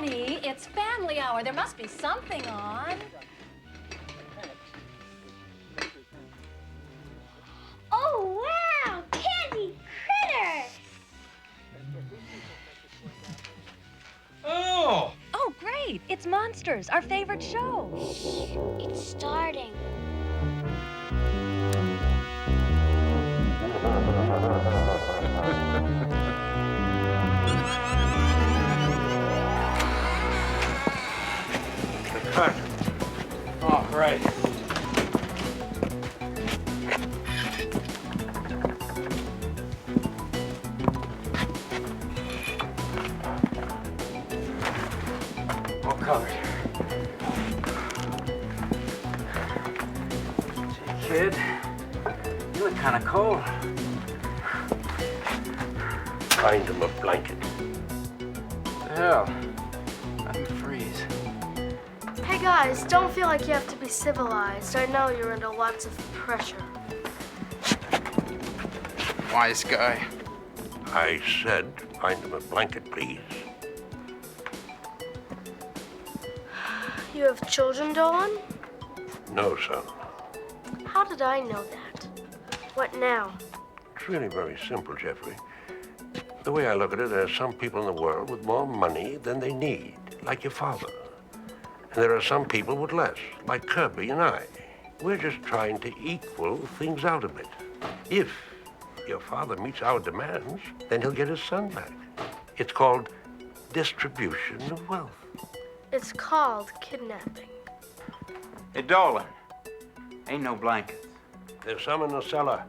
Honey, it's family hour. There must be something on. Oh, wow! Candy critters! Oh! Oh, great. It's Monsters, our favorite show. It's starting. Cut. Oh, right. All covered. Gee, kid, you look kind of cold. Find him a blanket. The hell? Let me freeze. Hey guys, don't feel like you have to be civilized. I know you're under lots of pressure. Wise guy. I said, find him a blanket, please. You have children, Dolan? No, son. How did I know that? What now? It's really very simple, Jeffrey. The way I look at it, there are some people in the world with more money than they need, like your father. And there are some people with less, like Kirby and I. We're just trying to equal things out a bit. If your father meets our demands, then he'll get his son back. It's called distribution of wealth. It's called kidnapping. Hey, Dolan. Ain't no blankets. There's some in the cellar.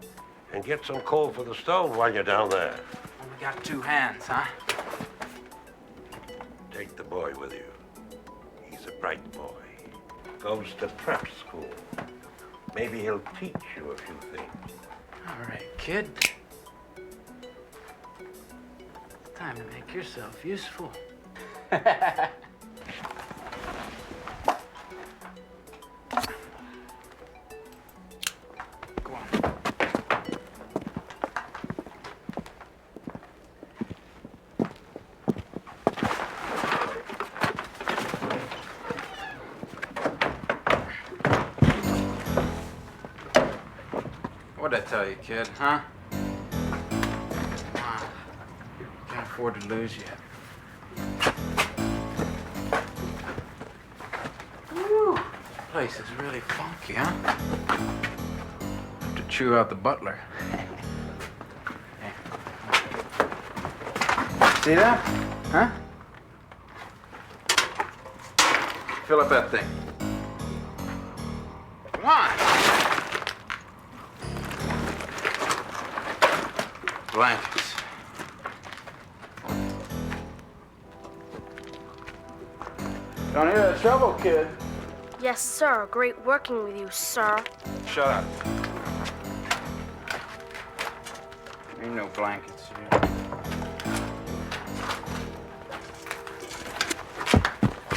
And get some coal for the stove while you're down there. Only got 2 hands, huh? Take the boy with you. He's a bright boy. Goes to prep school. Maybe he'll teach you a few things. All right, kid. Time to make yourself useful. Go on. What'd I tell you, kid, huh? Come on. Can't afford to lose yet. Woo! Place is really funky, huh? Have to chew out the butler. See that? Huh? Fill up that thing. Come on! Blankets. Don't hear the trouble, kid. Yes, sir. Great working with you, sir. Shut up. Ain't no blankets here.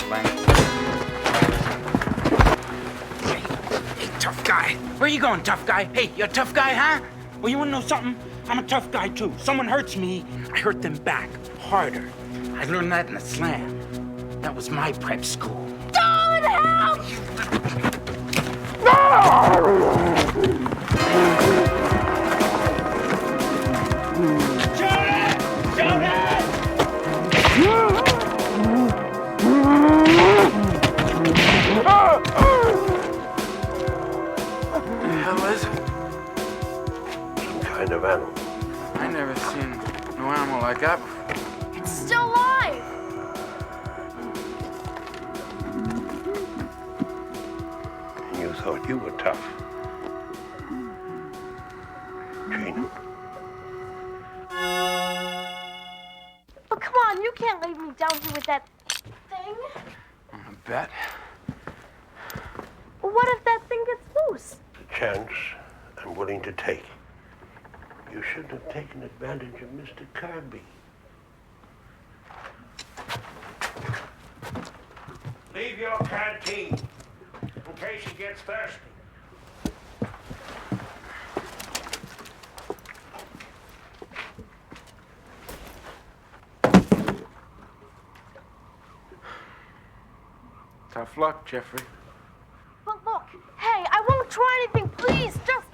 Blankets. Hey, tough guy. Where you going, tough guy? Hey, you a tough guy, huh? Well, you wanna know something? I'm a tough guy, too. Someone hurts me, I hurt them back. Harder. I learned that in the slam. That was my prep school. Dolan, help! What the hell is it? Some kind of animal. I never seen no animal like that before. It's still alive! You thought you were tough. Gina. But come on, you can't leave me down here with that thing. I bet. What if that thing gets loose? A chance I'm willing to take. You shouldn't have taken advantage of Mr. Kirby. Leave your canteen in case he gets thirsty. Tough luck, Jeffrey. But look, hey, I won't try anything. Please, just.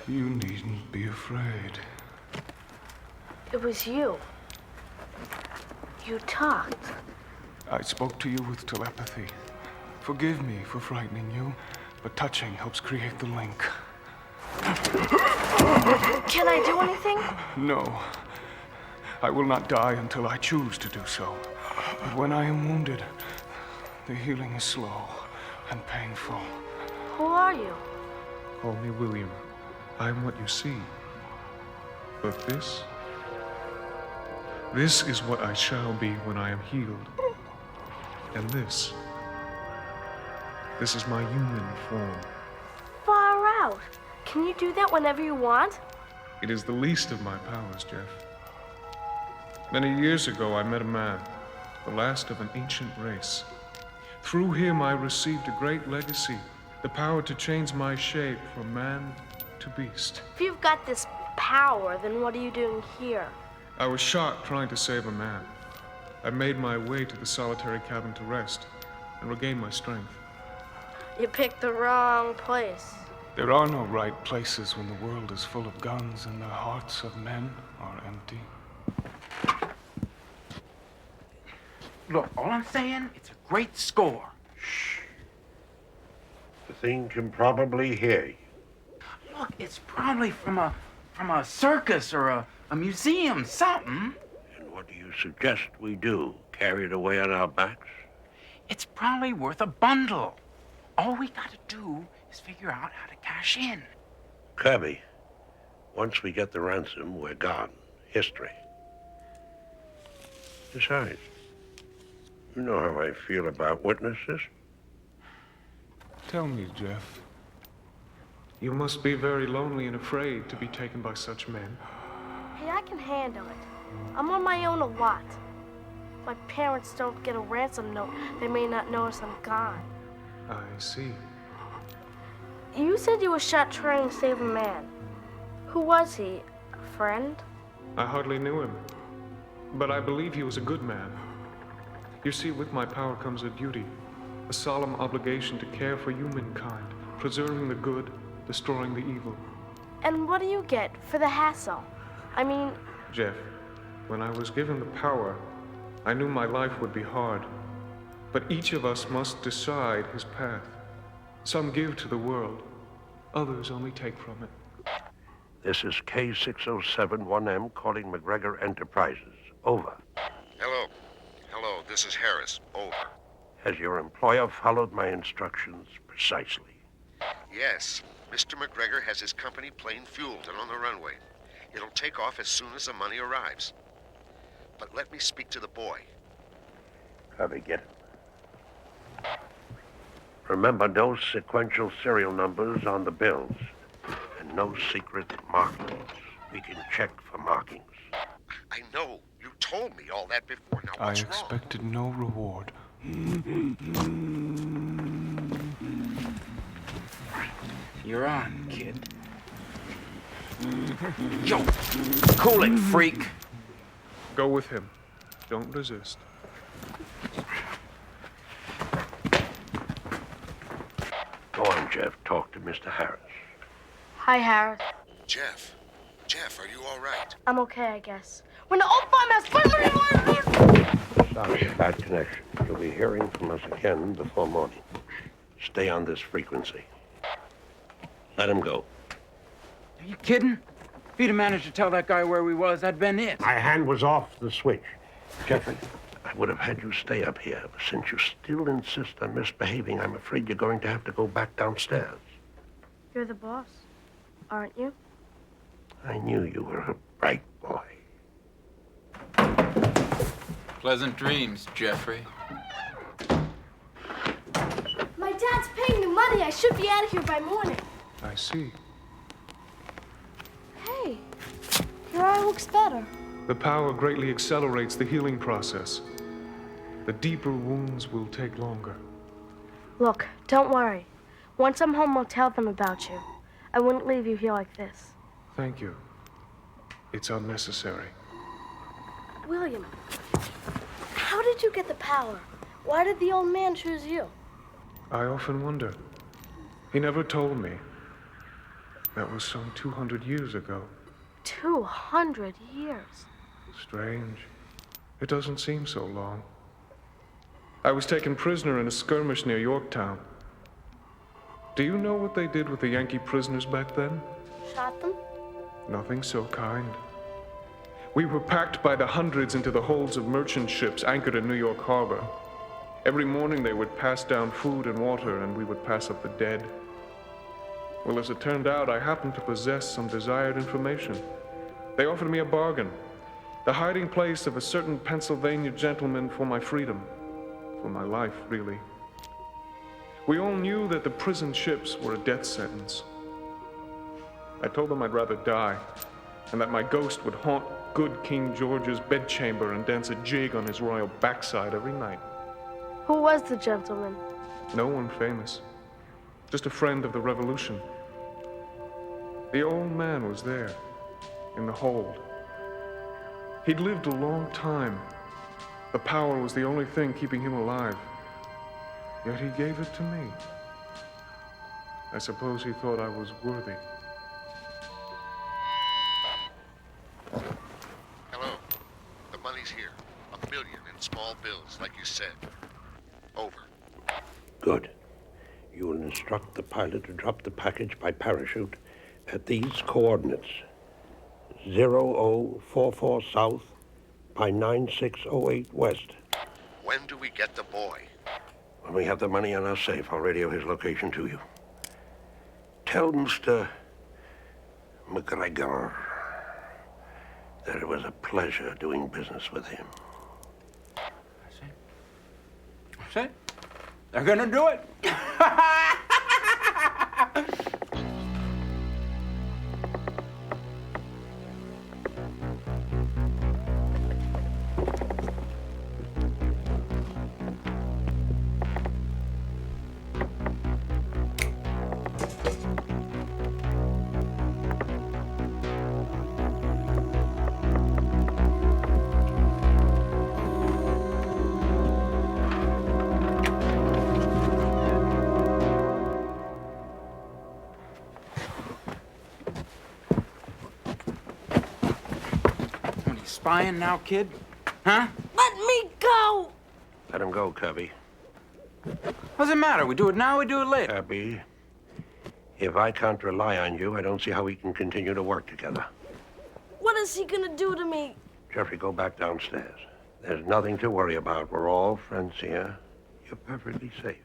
You needn't be afraid. It was you. You talked. I spoke to you with telepathy. Forgive me for frightening you, but touching helps create the link. Can I do anything? No. I will not die until I choose to do so. But when I am wounded, the healing is slow and painful. Who are you? Call me William. I am what you see. But this is what I shall be when I am healed. And this is my human form. Far out. Can you do that whenever you want? It is the least of my powers, Jeff. Many years ago, I met a man, the last of an ancient race. Through him, I received a great legacy, the power to change my shape from man to beast. If you've got this power, then what are you doing here? I was shot trying to save a man. I made my way to the solitary cabin to rest and regain my strength. You picked the wrong place. There are no right places when the world is full of guns and the hearts of men are empty. Look, all I'm saying, it's a great score. The thing can probably hear you. Look, it's probably from a circus or a museum, something. And what do you suggest we do? Carry it away on our backs? It's probably worth a bundle. All we gotta do is figure out how to cash in. Kirby, once we get the ransom, we're gone. History. Besides, you know how I feel about witnesses. Tell me, Jeff. You must be very lonely and afraid to be taken by such men. Hey, I can handle it. I'm on my own a lot. My parents don't get a ransom note. They may not notice I'm gone. I see. You said you were shot trying to save a man. Who was he? A friend? I hardly knew him, but I believe he was a good man. You see, with my power comes a duty, a solemn obligation to care for humankind, preserving the good, destroying the evil. And what do you get for the hassle? I mean... Jeff, when I was given the power, I knew my life would be hard. But each of us must decide his path. Some give to the world, others only take from it. This is K6071M calling McGregor Enterprises. Over. Hello. Hello, this is Harris. Over. Has your employer followed my instructions precisely? Yes, Mr. McGregor has his company plane fueled and on the runway. It'll take off as soon as the money arrives. But let me speak to the boy. Kirby, get it. Remember, no sequential serial numbers on the bills. And no secret markings. We can check for markings. I know. You told me all that before. Now I what's wrong? expected no reward. You're on, kid. Yo, cool it, freak. Go with him. Don't resist. Go on, Jeff. Talk to Mr. Harris. Hi, Harris. Jeff, are you all right? I'm okay, I guess. When the old bomb has... Sorry, bad connection. You'll be hearing from us again before morning. Stay on this frequency. Let him go. Are you kidding? If he'd have managed to tell that guy where we was, that'd been it. My hand was off the switch. Jeffrey, I would have had you stay up here, but since you still insist on misbehaving, I'm afraid you're going to have to go back downstairs. You're the boss, aren't you? I knew you were a bright boy. Pleasant dreams, Jeffrey. My dad's paying me money. I should be out of here by morning. I see. Hey, your eye looks better. The power greatly accelerates the healing process. The deeper wounds will take longer. Look, don't worry. Once I'm home, I'll tell them about you. I wouldn't leave you here like this. Thank you. It's unnecessary. William, how did you get the power? Why did the old man choose you? I often wonder. He never told me. That was some 200 years ago. 200 years. Strange. It doesn't seem so long. I was taken prisoner in a skirmish near Yorktown. Do you know what they did with the Yankee prisoners back then? Shot them? Nothing so kind. We were packed by the hundreds into the holds of merchant ships anchored in New York Harbor. Every morning they would pass down food and water, and we would pass up the dead. Well, as it turned out, I happened to possess some desired information. They offered me a bargain, the hiding place of a certain Pennsylvania gentleman for my freedom, for my life, really. We all knew that the prison ships were a death sentence. I told them I'd rather die, and that my ghost would haunt good King George's bedchamber and dance a jig on his royal backside every night. Who was the gentleman? No one famous, just a friend of the Revolution. The old man was there, in the hold. He'd lived a long time. The power was the only thing keeping him alive. Yet he gave it to me. I suppose he thought I was worthy. Hello. The money's here. $1 million in small bills, like you said. Over. Good. You will instruct the pilot to drop the package by parachute at these coordinates. 0044 south by 9608 west. When do we get the boy? When we have the money in our safe, I'll radio his location to you. Tell Mr. McGregor that it was a pleasure doing business with him. That's it. They're gonna do it. Spying now, kid? Huh? Let me go! Let him go, Cubby. What's the matter? We do it now, we do it later. Cubby, if I can't rely on you, I don't see how we can continue to work together. What is he gonna do to me? Jeffrey, go back downstairs. There's nothing to worry about. We're all friends here. You're perfectly safe.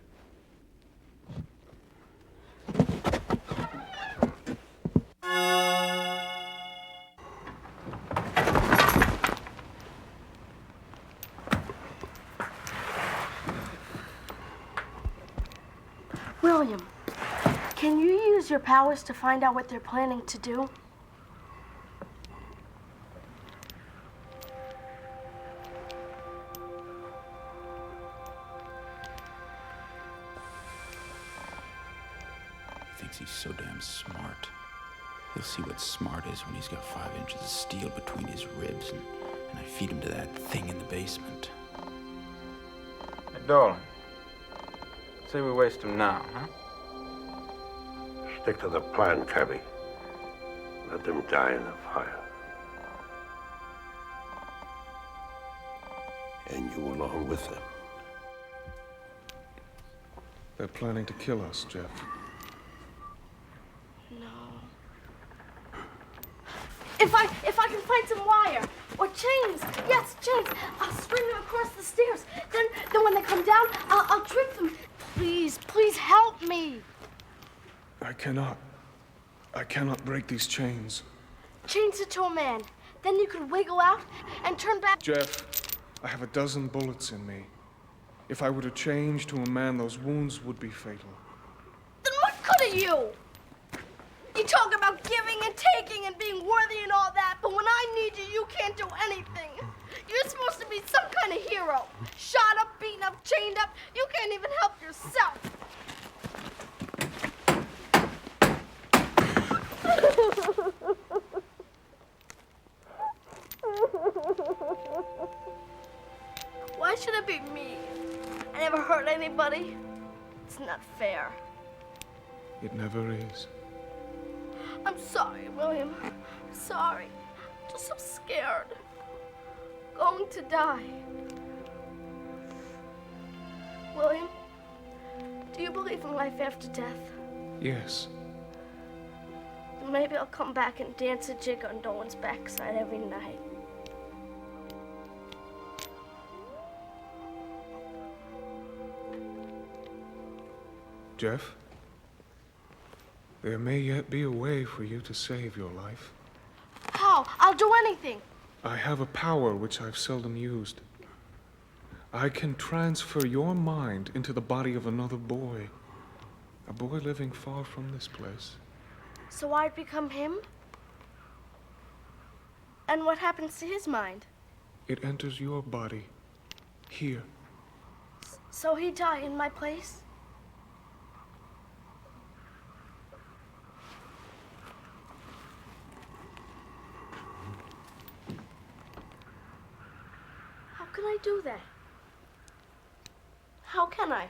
William, can you use your powers to find out what they're planning to do? He thinks he's so damn smart. He'll see what smart is when he's got 5 inches of steel between his ribs and I feed him to that thing in the basement. Hey, Dolan. Say we waste him now, huh? Stick to the plan, Cubby. Let them die in the fire. And you along with them. They're planning to kill us, Jeff. If I can find some wire or chains, yes, chains, I'll string them across the stairs. Then when they come down, I'll trip them. Please help me. I cannot break these chains. Chains it to a man. Then you could wiggle out and turn back. Jeff, I have a dozen bullets in me. If I were to change to a man, those wounds would be fatal. Then what good are you? You talk about giving and taking and being worthy and all that, but when I need you, you can't do anything. You're supposed to be some kind of hero. Shot up, beaten up, chained up. You can't even help yourself. Why should it be me? I never hurt anybody. It's not fair. It never is. I'm sorry, William. Sorry. I'm just so scared. Going to die. William, do you believe in life after death? Yes. Then maybe I'll come back and dance a jig on Dolan's backside every night. Jeff, there may yet be a way for you to save your life. How? I'll do anything. I have a power which I've seldom used. I can transfer your mind into the body of another boy. A boy living far from this place. So I'd become him? And what happens to his mind? It enters your body. Here. So he'd die in my place? How can I do that? How can I?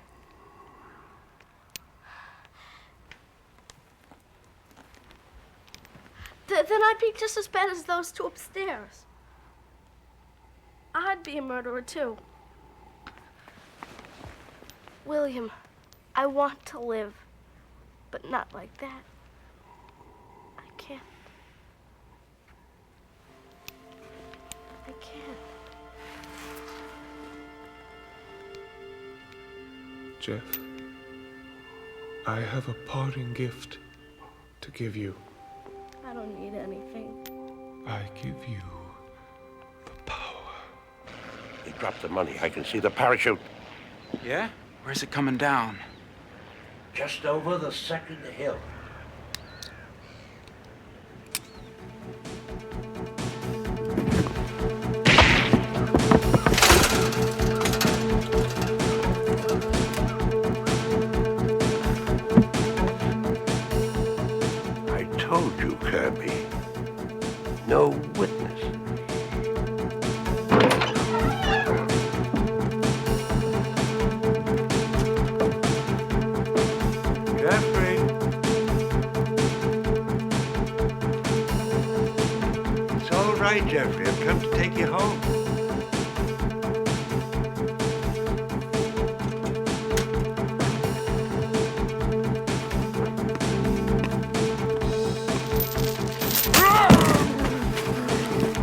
Then I'd be just as bad as those two upstairs. I'd be a murderer too. William, I want to live, but not like that. I can't. I can't. Jeff, I have a parting gift to give you. I don't need anything. I give you the power. They dropped the money. I can see the parachute. Yeah? Where's it coming down? Just over the second hill. I told you, Kirby. No witness. Jeffrey. It's all right, Jeffrey. I've come to take you home.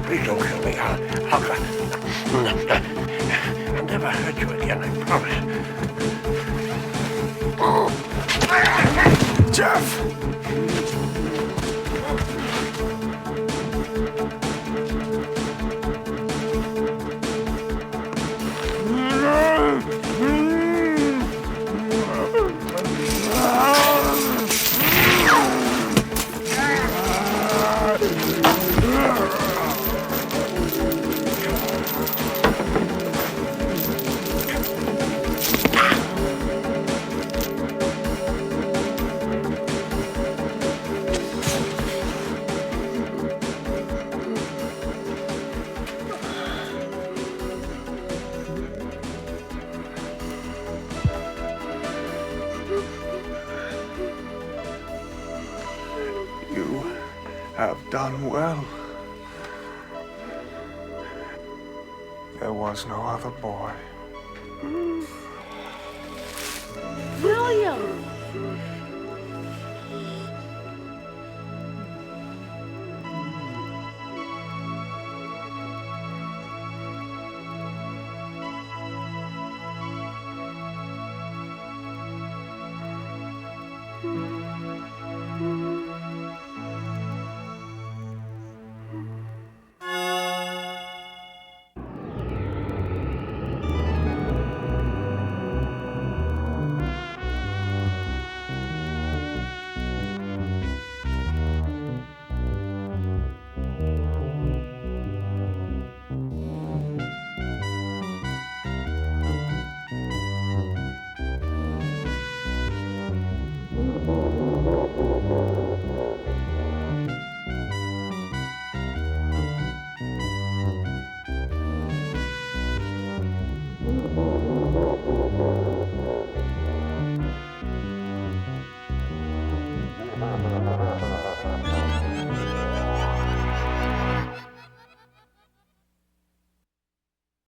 Please don't kill me. I'll never hurt you again, I promise. Jeff! You have done well. There was no other boy.